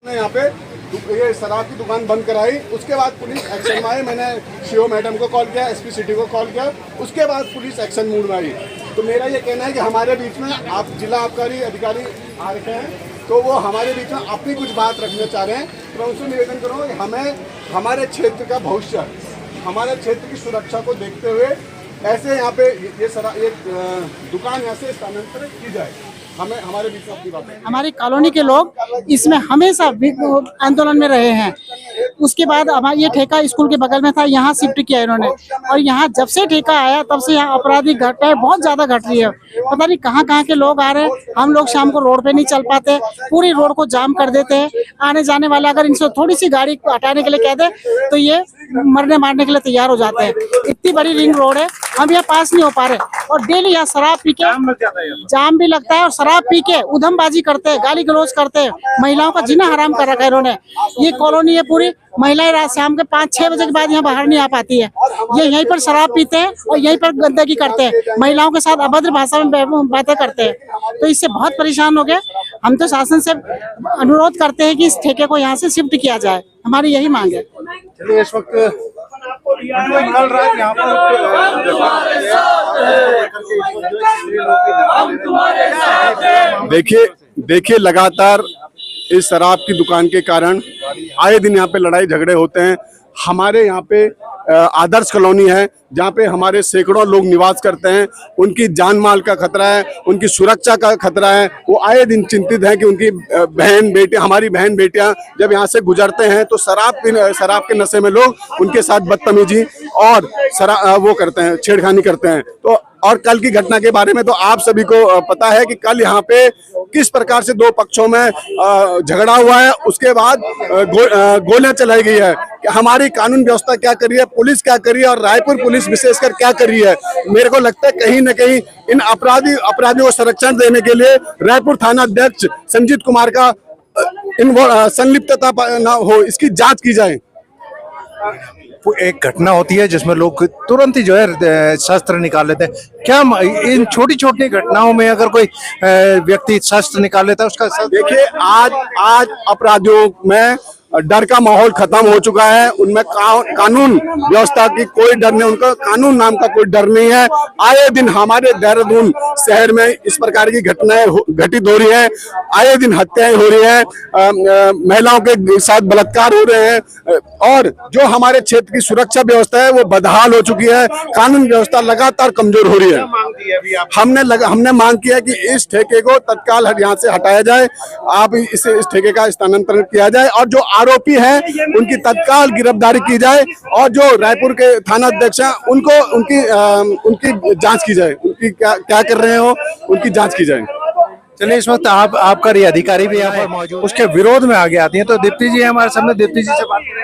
यहाँ पे ये शराब की दुकान बंद कराई, उसके बाद पुलिस एक्शन में आई। मैंने सीओ मैडम को कॉल किया, एसपी सिटी को कॉल किया, उसके बाद पुलिस एक्शन मूड में आई। तो मेरा ये कहना है कि हमारे बीच में आप जिला आबकारी अधिकारी आ रखे हैं, तो वो हमारे बीच में अपनी कुछ बात रखना चाह रहे हैं। तो मैं उनसे निवेदन करूँगा कि हमें हमारे क्षेत्र का भविष्य, हमारे क्षेत्र की सुरक्षा को देखते हुए ऐसे यहाँ पे ये दुकान यहाँ से स्थानांतरित की जाए। हमें हमारे बीच में अपनी बात है। हमारी कॉलोनी के लोग इसमें हमेशा आंदोलन में रहे हैं। उसके बाद हमारा ये ठेका स्कूल के बगल में था, यहाँ शिफ्ट किया इन्होंने, और यहाँ जब से ठेका आया तब से यहाँ आपराधिक घटनाएं बहुत ज्यादा घट रही है। पता नहीं कहाँ कहाँ के लोग आ रहे हैं। हम लोग शाम को रोड पे नहीं चल पाते, पूरी रोड को जाम कर देते हैं। आने जाने वाले अगर इनसे थोड़ी सी गाड़ी को हटाने के लिए कह दे तो ये मरने मारने के लिए तैयार हो जाते हैं। इतनी बड़ी रिंग रोड है, हम यहाँ पास नहीं हो पा रहे, और डेली यहाँ शराब पी के जाम भी लगता है, और शराब पी के उधमबाजी करते हैं, गाली गलौज करते हैं। महिलाओं का जीना हराम कर रखा है इन्होंने। ये कॉलोनी है पूरी, महिलाएं रात शाम के 5-6 बजे के बाद यहाँ बाहर नहीं आ पाती है। ये यहीं पर शराब पीते हैं और यहीं पर गंदगी करते हैं, महिलाओं के साथ अभद्र भाषा में बातें करते हैं। तो इससे बहुत परेशान हो गए। हम तो शासन से अनुरोध करते हैं कि इस ठेके को यहाँ से शिफ्ट किया जाए, हमारी यही मांग है। चलिए, इस वक्त कल रात यहाँ पर देखिए लगातार इस शराब की दुकान के कारण आए दिन यहाँ पे लड़ाई झगड़े होते हैं। हमारे यहाँ पे आदर्श कॉलोनी है जहाँ पे हमारे सैकड़ों लोग निवास करते हैं। उनकी जान माल का खतरा है, उनकी सुरक्षा का खतरा है। वो आए दिन चिंतित हैं कि उनकी हमारी बहन बेटियां जब यहाँ से गुजरते हैं तो शराब के नशे में लोग उनके साथ बदतमीजी और वो करते हैं, छेड़खानी करते हैं। तो और कल की घटना के बारे में तो आप सभी को पता है कि कल यहाँ पे किस प्रकार से दो पक्षों में झगड़ा हुआ है। उसके बाद गोलियां चलाई गई है। हमारी कानून व्यवस्था क्या कर रही है, पुलिस क्या कर रही है, और रायपुर पुलिस विशेषकर क्या कर रही है। मेरे को लगता है कहीं न कहीं इन अपराधियों को संरक्षण देने के लिए रायपुर थाना अध्यक्ष संजीत कुमार का संलिप्तता न हो, इसकी जांच की जाए। एक घटना होती है जिसमें लोग तुरंत ही जो है शस्त्र निकाल लेते हैं। क्या इन छोटी छोटी घटनाओं में अगर कोई व्यक्ति शस्त्र निकाल लेता है उसका देखिए, आज अपराधियों में डर का माहौल खत्म हो चुका है। उनमें कानून व्यवस्था की कोई डर नहीं, उनका कानून नाम का कोई डर नहीं है। आए दिन हमारे देहरादून शहर में इस प्रकार की घटनाएं घटित हो रही है। आए दिन हत्याएं हो रही है, महिलाओं के साथ बलात्कार हो रहे हैं, और जो हमारे क्षेत्र की सुरक्षा व्यवस्था है वो बदहाल हो चुकी है। कानून व्यवस्था लगातार कमजोर हो रही है। हमने मांग की है कि इस ठेके को तत्काल यहाँ से हटाया जाए, आप इस ठेके का स्थानांतरण किया जाए, और जो आरोपी हैं उनकी तत्काल गिरफ्तारी की जाए, और जो रायपुर के थाना अध्यक्ष हैं उनको उनकी जांच की जाए, उनकी क्या कर रहे हो उनकी जांच की जाए। चलिए, इस वक्त आबकारी अधिकारी भी यहाँ पर मौजूद, उसके विरोध में आगे आती हैं। तो दीप्ति जी हमारे सामने, दीप्ति जी से बात करें।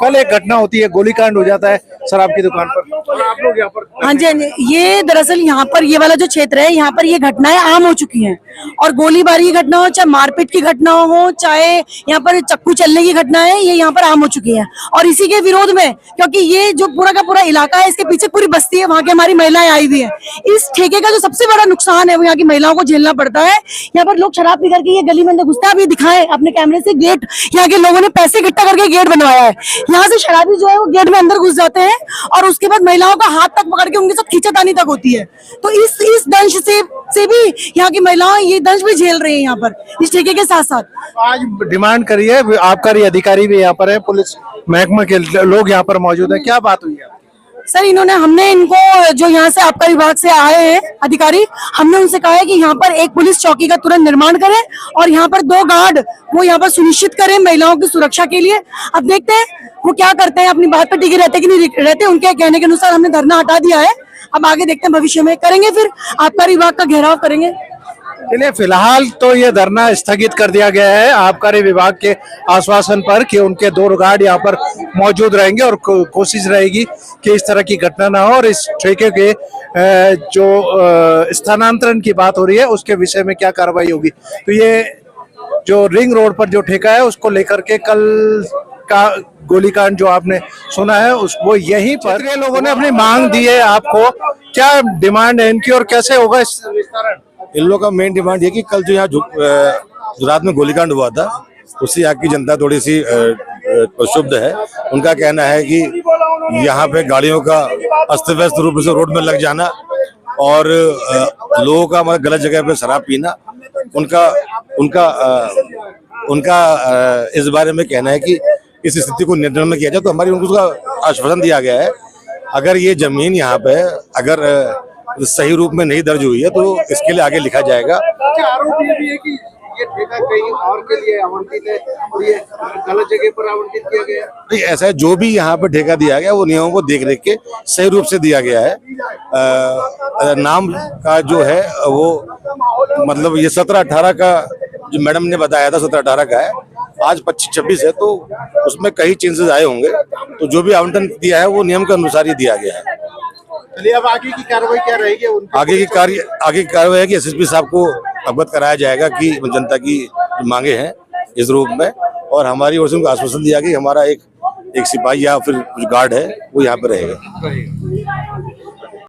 कल एक घटना होती है, गोलीकांड हो जाता है शराब की दुकान पर, आप लोग यहाँ पर। हाँ जी, ये दरअसल यहाँ पर ये वाला जो क्षेत्र है, यहाँ पर ये घटनाएं आम हो चुकी हैं, और गोलीबारी की घटना हो, चाहे मारपीट की घटना हो, चाहे यहाँ पर चक्कू चलने की घटना है, ये यहाँ पर आम हो चुकी है। और इसी के विरोध में, क्योंकि ये जो पूरा का पूरा इलाका है, इसके पीछे पूरी बस्ती है, वहाँ की हमारी महिलाएं आई हुई है। इस ठेके का जो सबसे बड़ा नुकसान है वो यहाँ की महिलाओं को झेलना पड़ता है। यहाँ पर लोग शराब पी करके ये गली में अंदर घुसते हैं। आप ये दिखाएं अपने कैमरे से, गेट यहाँ के लोगों ने पैसे इकट्ठा करके गेट बनवाया है। यहाँ से शराबी जो है वो गेट में अंदर घुस जाते हैं, और उसके बाद महिलाओं का हाथ तक पकड़ के उनके साथ खींचातानी तक होती है। तो इस दंश से भी यहाँ की महिलाएं ये दंश भी झेल रही है यहाँ पर इस ठेके के साथ साथ। आज डिमांड करी है, आबकारी अधिकारी भी यहाँ पर है, पुलिस महकमा के लोग यहाँ पर मौजूद है। क्या बात हुई है सर? हमने इनको, जो यहाँ से आबकारी विभाग से आए हैं अधिकारी, हमने उनसे कहा है कि यहाँ पर एक पुलिस चौकी का तुरंत निर्माण करें, और यहाँ पर 2 गार्ड वो यहाँ पर सुनिश्चित करें महिलाओं की सुरक्षा के लिए। अब देखते हैं वो क्या करते हैं, अपनी बात पर टिके रहते कि नहीं रहते। उनके कहने के अनुसार हमने धरना हटा दिया है। अब आगे देखते हैं, भविष्य में करेंगे, फिर आबकारी विभाग का घेराव करेंगे। चलिए, फिलहाल तो ये धरना स्थगित कर दिया गया है आबकारी विभाग के आश्वासन पर कि उनके 2 गार्ड यहाँ पर मौजूद रहेंगे, और कोशिश रहेगी कि इस तरह की घटना ना हो। और इस ठेके के जो स्थानांतरण की बात हो रही है उसके विषय में क्या कार्रवाई होगी। तो ये जो रिंग रोड पर जो ठेका है उसको लेकर के कल का गोलीकांड जो आपने सुना है वो यहीं पर लोगों ने अपनी मांग दी है। आपको क्या डिमांड है इनकी और कैसे होगा विस्तारण? इन लोगों का मेन डिमांड ये कि कल जो यहाँ रात में गोलीकांड हुआ था, उससे यहाँ की जनता थोड़ी सी प्रक्षुब्ध है। उनका कहना है कि यहाँ पे गाड़ियों का अस्त व्यस्त रूप से रोड में लग जाना और लोगों का मतलब गलत जगह पे शराब पीना, उनका उनका उनका इस बारे में कहना है कि इस स्थिति को नियंत्रण में किया जाए। तो हमारी उनको उसका आश्वासन दिया गया है। अगर ये जमीन यहाँ पे अगर सही रूप में नहीं दर्ज हुई है तो इसके लिए आगे लिखा जाएगा। आरोप ये भी है कि ये ठेका कहीं और के लिए आवंटित है और ये गलत जगह पर आवंटित किया गया है। नहीं, ऐसा है, जो भी यहाँ पे ठेका दिया गया वो नियमों को देख रेख के सही रूप से दिया गया है। नाम का जो है वो मतलब ये 17-18 का जो मैडम ने बताया था 17-18 का है, आज 25-26 है, तो उसमें कई चेंजेस आए होंगे। तो जो भी आवंटन दिया है वो नियम के अनुसार ही दिया गया है। चलिए, अब आगे की कार्रवाई क्या रहेगी? आगे की कार्रवाई है कि एसएसपी साहब को अवगत कराया जाएगा कि जनता की मांगे हैं इस रूप में, और हमारी ओर से उनको आश्वासन दिया कि हमारा एक सिपाही या फिर कुछ गार्ड है वो यहाँ पे रहेगा।